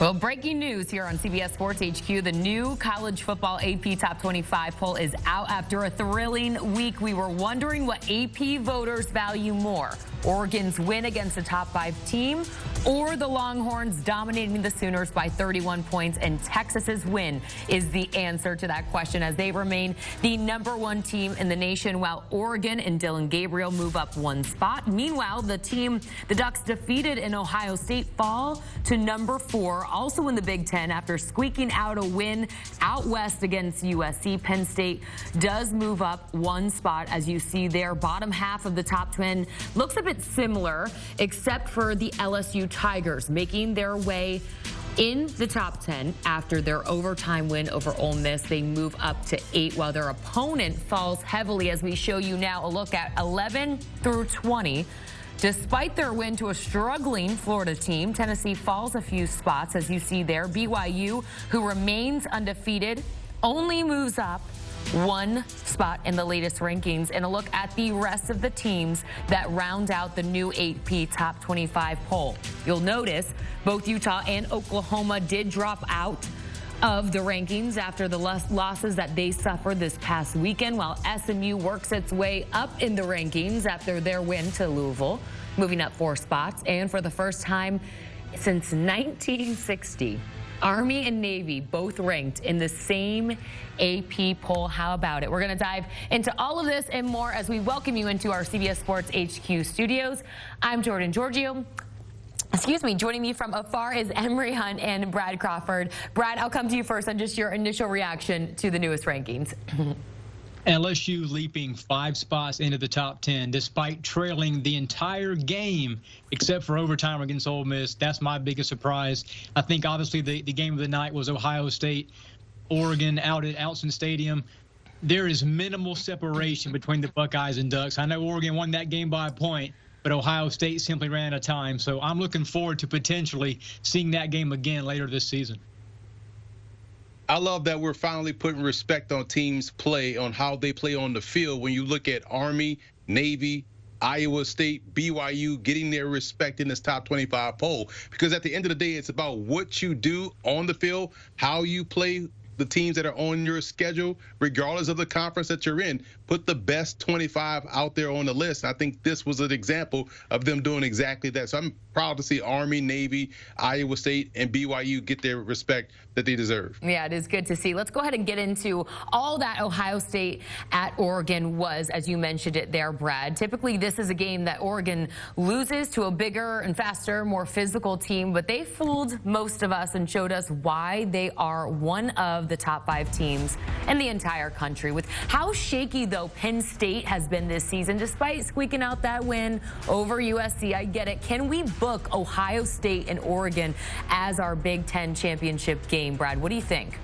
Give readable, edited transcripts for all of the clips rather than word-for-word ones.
Well, breaking news here on CBS Sports HQ. The new college football AP Top 25 poll is out after a thrilling week. We were wondering what AP voters value more, Oregon's win against the top 5 team or the Longhorns dominating the Sooners by 31 points. And Texas's win is the answer to that question as they remain the #1 team in the nation, while Oregon and Dylan Gabriel move up 1 spot. Meanwhile, the Ducks defeated in Ohio State fall to #4. Also in the Big Ten after squeaking out a win out west against USC. Penn State does move up 1 spot, as you see there. Bottom half of the top 10 looks a bit similar, except for the LSU Tigers making their way in the top 10 after their overtime win over Ole Miss. They move up to 8, while their opponent falls heavily, as we show you now a look at 11 through 20. Despite their win to a struggling Florida team, Tennessee falls a few spots, as you see there. BYU, who remains undefeated, only moves up 1 spot in the latest rankings. And a look at the rest of the teams that round out the new AP Top 25 poll. You'll notice both Utah and Oklahoma did drop out of the rankings after the losses that they suffered this past weekend, while SMU works its way up in the rankings after their win to Louisville, moving up 4 spots. And for the first time since 1960, Army and Navy both ranked in the same AP poll. How about it? We're going to dive into all of this and more as we welcome you into our CBS Sports HQ studios. I'm Jordan Giorgio. Excuse me, joining me from afar is Emory Hunt and Brad Crawford. Brad, I'll come to you first on just your initial reaction to the newest rankings. LSU leaping 5 spots into the top 10 despite trailing the entire game except for overtime against Ole Miss. That's my biggest surprise. I think obviously the game of the night was Ohio State, Oregon out at Autzen Stadium. There is minimal separation between the Buckeyes and Ducks. I know Oregon won that game by a point, but Ohio State simply ran out of time. So I'm looking forward to potentially seeing that game again later this season. I love that we're finally putting respect on teams' play, on how they play on the field. When you look at Army, Navy, Iowa State, BYU getting their respect in this top 25 poll. Because at the end of the day, it's about what you do on the field, how you play the teams that are on your schedule, regardless of the conference that you're in. Put the best 25 out there on the list. I think this was an example of them doing exactly that. So I'm proud to see Army, Navy, Iowa State, and BYU get their respect that they deserve. Yeah, it is good to see. Let's go ahead and get into all that Ohio State at Oregon was, as you mentioned it there, Brad. Typically, this is a game that Oregon loses to a bigger and faster, more physical team, but they fooled most of us and showed us why they are one of the top 5 teams in the entire country. With how shaky, though, Penn State has been this season, despite squeaking out that win over USC, I get it. Can we book Ohio State and Oregon as our Big Ten championship game, Brad? What do you think?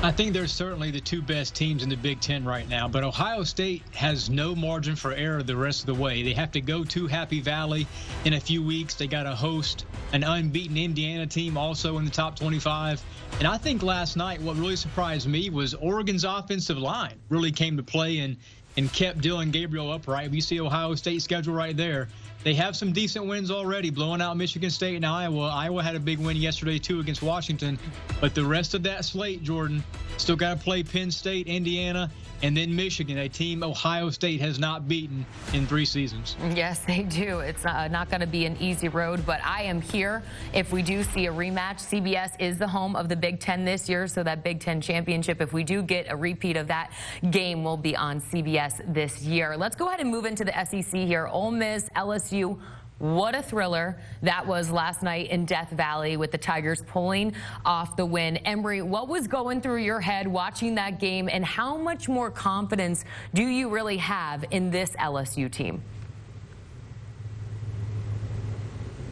I think they're certainly the 2 best teams in the Big Ten right now, but Ohio State has no margin for error the rest of the way. They have to go to Happy Valley in a few weeks. They got to host an unbeaten Indiana team also in the top 25. And I think last night what really surprised me was Oregon's offensive line really came to play and kept Dylan Gabriel upright. You see Ohio State's schedule right there. They have some decent wins already, blowing out Michigan State and Iowa. Iowa had a big win yesterday, too, against Washington. But the rest of that slate, Jordan, still got to play Penn State, Indiana, and then Michigan, a team Ohio State has not beaten in 3 seasons. Yes, they do. It's not going to be an easy road, but I am here if we do see a rematch. CBS is the home of the Big Ten this year, so that Big Ten championship, if we do get a repeat of that game, will be on CBS this year. Let's go ahead and move into the SEC here. Ole Miss, LSU. What a thriller that was last night in Death Valley with the Tigers pulling off the win. Emory, what was going through your head watching that game, and how much more confidence do you really have in this LSU team?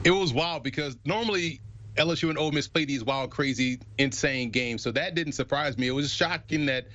It was wild because normally LSU and Ole Miss play these wild, crazy, insane games. So that didn't surprise me. It was shocking that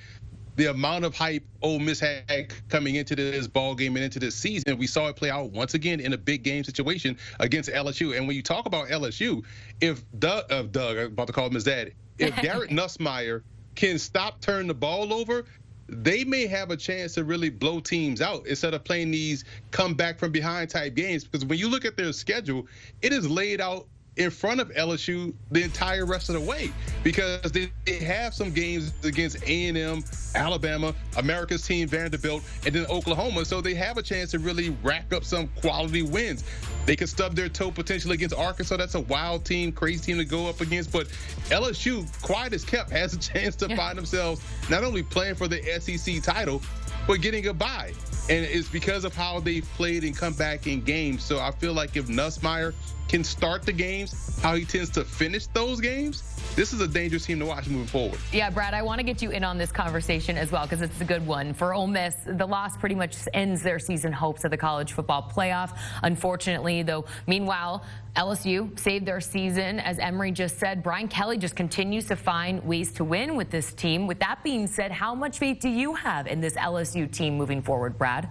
the amount of hype Ole Miss had coming into this ball game and into this season, we saw it play out once again in a big game situation against LSU. And when you talk about LSU, if Doug, I'm about to call him his dad, if Garrett Nussmeier can stop turning the ball over, they may have a chance to really blow teams out instead of playing these come back from behind type games. Because when you look at their schedule, it is laid out in front of LSU the entire rest of the way, because they have some games against A&M, Alabama, America's team, Vanderbilt, and then Oklahoma. So they have a chance to really rack up some quality wins. They could stub their toe potentially against Arkansas. That's a wild team, crazy team to go up against. But LSU, quiet as kept, has a chance to find themselves not only playing for the SEC title, but getting a bye. And it's because of how they've played and come back in games. So I feel like if Nussmeier can start the games, how he tends to finish those games, this is a dangerous team to watch moving forward. Yeah, Brad, I want to get you in on this conversation as well, because it's a good one. For Ole Miss, the loss pretty much ends their season hopes of the college football playoff. Unfortunately, though, meanwhile, LSU saved their season. As Emory just said, Brian Kelly just continues to find ways to win with this team. With that being said, how much faith do you have in this LSU team moving forward, Brad?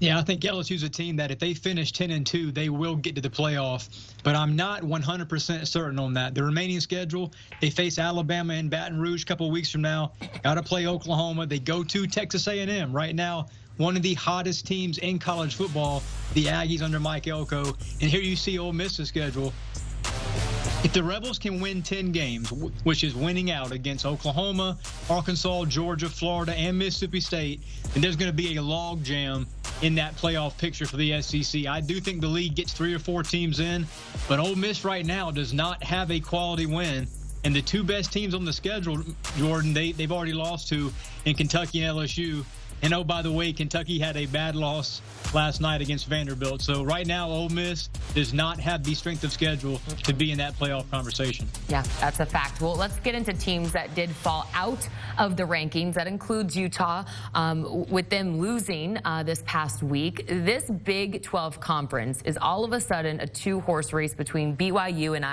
Yeah, I think LSU's a team that if they finish 10-2, they will get to the playoff. But I'm not 100% certain on that. The remaining schedule, they face Alabama and Baton Rouge a couple of weeks from now. Got to play Oklahoma. They go to Texas A&M. Right now, one of the hottest teams in college football, the Aggies under Mike Elko. And here you see Ole Miss's schedule. If the Rebels can win 10 games, which is winning out against Oklahoma, Arkansas, Georgia, Florida, and Mississippi State, then there's going to be a log jam in that playoff picture for the SEC. I do think the league gets 3 or 4 teams in, but Ole Miss right now does not have a quality win. And the two best teams on the schedule, Jordan, they've already lost to in Kentucky and LSU. And, oh, by the way, Kentucky had a bad loss last night against Vanderbilt. So right now, Ole Miss does not have the strength of schedule to be in that playoff conversation. Yeah, that's a fact. Well, let's get into teams that did fall out of the rankings. That includes Utah, with them losing this past week. This Big 12 conference is all of a sudden a 2-horse race between BYU and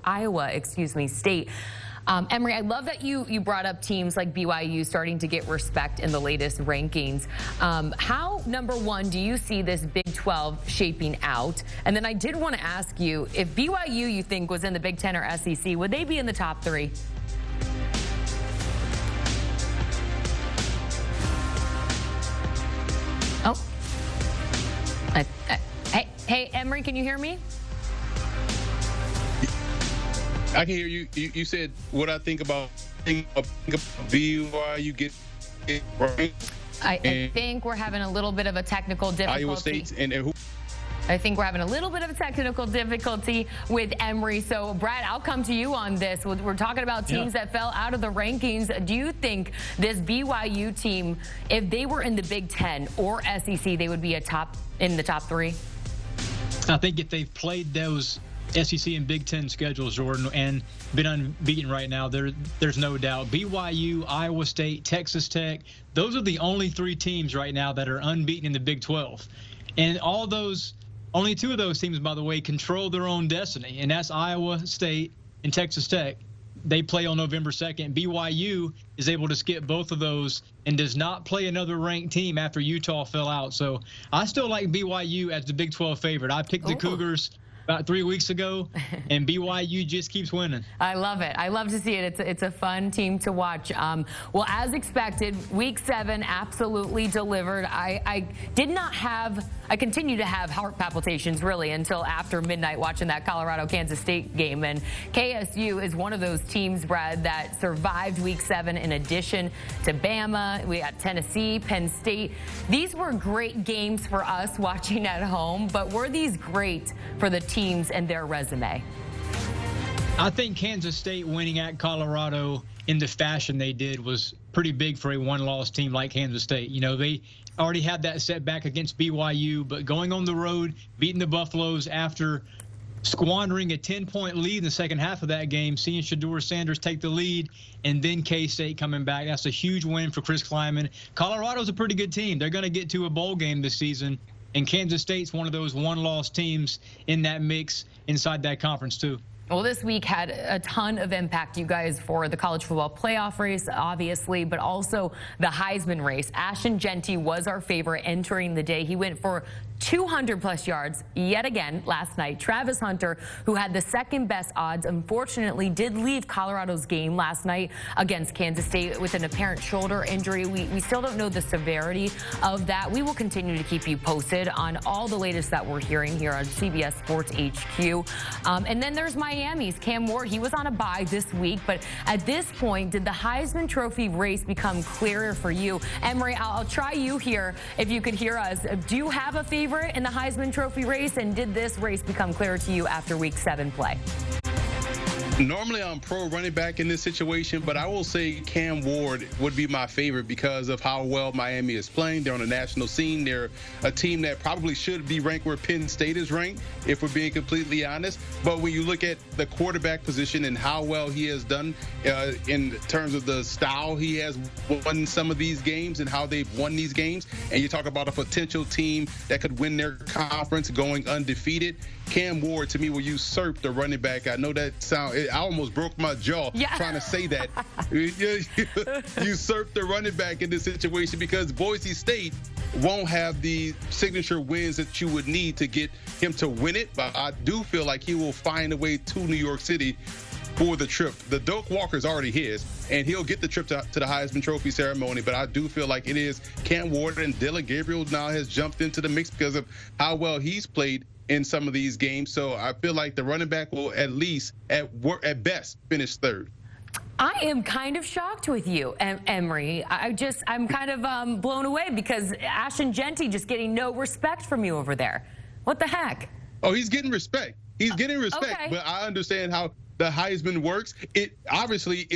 Iowa State. Emory, I love that you brought up teams like BYU starting to get respect in the latest rankings. How, number one, do you see this Big 12 shaping out? And then I did want to ask you, if BYU you think was in the Big 10 or SEC, would they be in the top 3? Oh. Hey, Emory, can you hear me? I can hear you. You said what I think about BYU get right. I think we're having a little bit of a technical difficulty. Iowa State and who? I think we're having a little bit of a technical difficulty with Emory. So, Brad, I'll come to you on this. We're talking about teams that fell out of the rankings. Do you think this BYU team, if they were in the Big 10 or SEC, they would be in the top 3? I think if they've played those SEC and Big 10 schedules, Jordan, and been unbeaten right now, there's no doubt. BYU, Iowa State, Texas Tech, those are the only 3 teams right now that are unbeaten in the Big 12. And only 2 of those teams, by the way, control their own destiny, and that's Iowa State and Texas Tech. They play on November 2nd. BYU is able to skip both of those and does not play another ranked team after Utah fell out. So I still like BYU as the Big 12 favorite. I picked the Cougars about 3 weeks ago, and BYU just keeps winning. I love it. I love to see it. It's a fun team to watch. Well, as expected, Week 7 absolutely delivered. I continue to have heart palpitations, really, until after midnight watching that Colorado-Kansas State game. And KSU is one of those teams, Brad, that survived Week 7 in addition to Bama. We got Tennessee, Penn State. These were great games for us watching at home, but were these great for the teams and their resume? I think Kansas State winning at Colorado in the fashion they did was pretty big for a one-loss team like Kansas State. You know, they already had that setback against BYU, but going on the road, beating the Buffaloes after squandering a 10-point lead in the second half of that game, seeing Shedeur Sanders take the lead, and then K-State coming back. That's a huge win for Chris Klieman. Colorado's a pretty good team. They're going to get to a bowl game this season, and Kansas State's one of those one-loss teams in that mix inside that conference, too. Well, this week had a ton of impact, you guys, for the college football playoff race, obviously, but also the Heisman race. Ashton Jeanty was our favorite entering the day. He went for 200-plus yards yet again last night. Travis Hunter, who had the second-best odds, unfortunately did leave Colorado's game last night against Kansas State with an apparent shoulder injury. We still don't know the severity of that. We will continue to keep you posted on all the latest that we're hearing here on CBS Sports HQ. And then there's Miami's Cam Ward. He was on a bye this week, but at this point, did the Heisman Trophy race become clearer for you? Emory, I'll try you here if you could hear us. Do you have a favorite in the Heisman Trophy race, and did this race become clear to you after Week 7 play? Normally, I'm pro running back in this situation, but I will say Cam Ward would be my favorite because of how well Miami is playing. They're on the national scene. They're a team that probably should be ranked where Penn State is ranked, if we're being completely honest. But when you look at the quarterback position and how well he has done in terms of the style he has won some of these games and how they've won these games, and you talk about a potential team that could win their conference going undefeated, Cam Ward, to me, will usurp the running back. I know that I almost broke my jaw trying to say that. Usurp the running back in this situation because Boise State won't have the signature wins that you would need to get him to win it. But I do feel like he will find a way to New York City for the trip. The Doak Walker is already his, and he'll get the trip to the Heisman Trophy ceremony. But I do feel like it is Cam Ward, and Dylan Gabriel now has jumped into the mix because of how well he's played in some of these games. So I feel like the running back will at least, at best, finish third. I am kind of shocked with you, Emory. I'm kind of blown away because Ashton Jeanty just getting no respect from you over there. What the heck? Oh, he's getting respect. He's getting respect, okay. But I understand how the Heisman works. It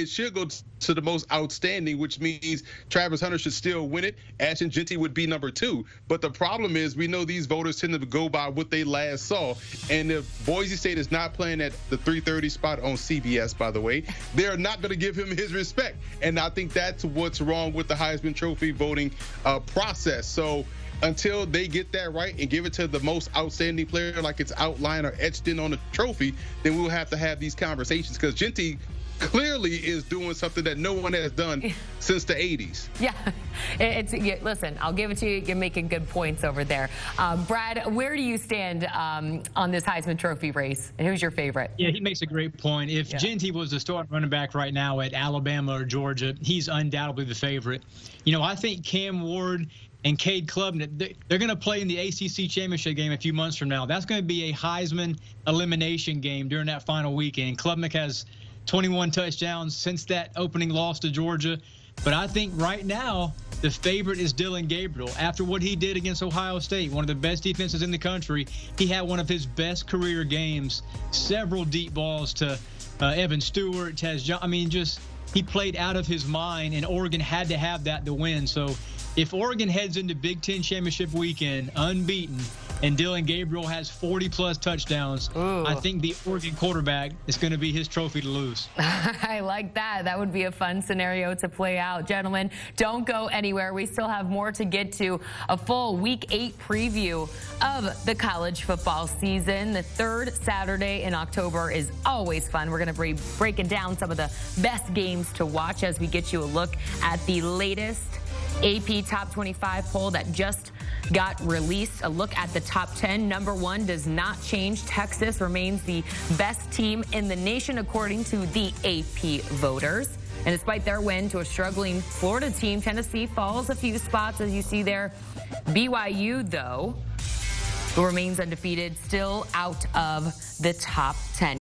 should go to the most outstanding, which means Travis Hunter should still win it. Ashton Jeanty would be number 2. But the problem is we know these voters tend to go by what they last saw. And if Boise State is not playing at the 3:30 spot on CBS, by the way, they're not going to give him his respect. And I think that's what's wrong with the Heisman Trophy voting process. So until they get that right and give it to the most outstanding player like it's outlined or etched in on the trophy, then we'll have to have these conversations because Jeanty clearly is doing something that no one has done since the 80s. Yeah, listen, I'll give it to you. You're making good points over there. Brad, where do you stand on this Heisman Trophy race? Who's your favorite? Yeah, he makes a great point. If Jeanty was the starting running back right now at Alabama or Georgia, he's undoubtedly the favorite. You know, I think Cam Ward and Cade Klubnik, they're going to play in the ACC championship game a few months from now. That's going to be a Heisman elimination game during that final weekend. Klubnik has 21 touchdowns since that opening loss to Georgia. But I think right now the favorite is Dylan Gabriel. After what he did against Ohio State, one of the best defenses in the country, he had one of his best career games, several deep balls to Evan Stewart, Taz John. I mean, he played out of his mind, and Oregon had to have that to win. So if Oregon heads into Big Ten championship weekend unbeaten and Dylan Gabriel has 40-plus touchdowns, I think the Oregon quarterback is going to be his trophy to lose. I like that. That would be a fun scenario to play out. Gentlemen, don't go anywhere. We still have more to get to. A full Week 8 preview of the college football season. The third Saturday in October is always fun. We're going to be breaking down some of the best games to watch as we get you a look at the latest AP Top 25 poll that just got released. A look at the top 10. Number 1 does not change. Texas remains the best team in the nation according to the AP voters. And despite their win to a struggling Florida team, Tennessee falls a few spots, as you see there. BYU, though, who remains undefeated, still out of the top 10.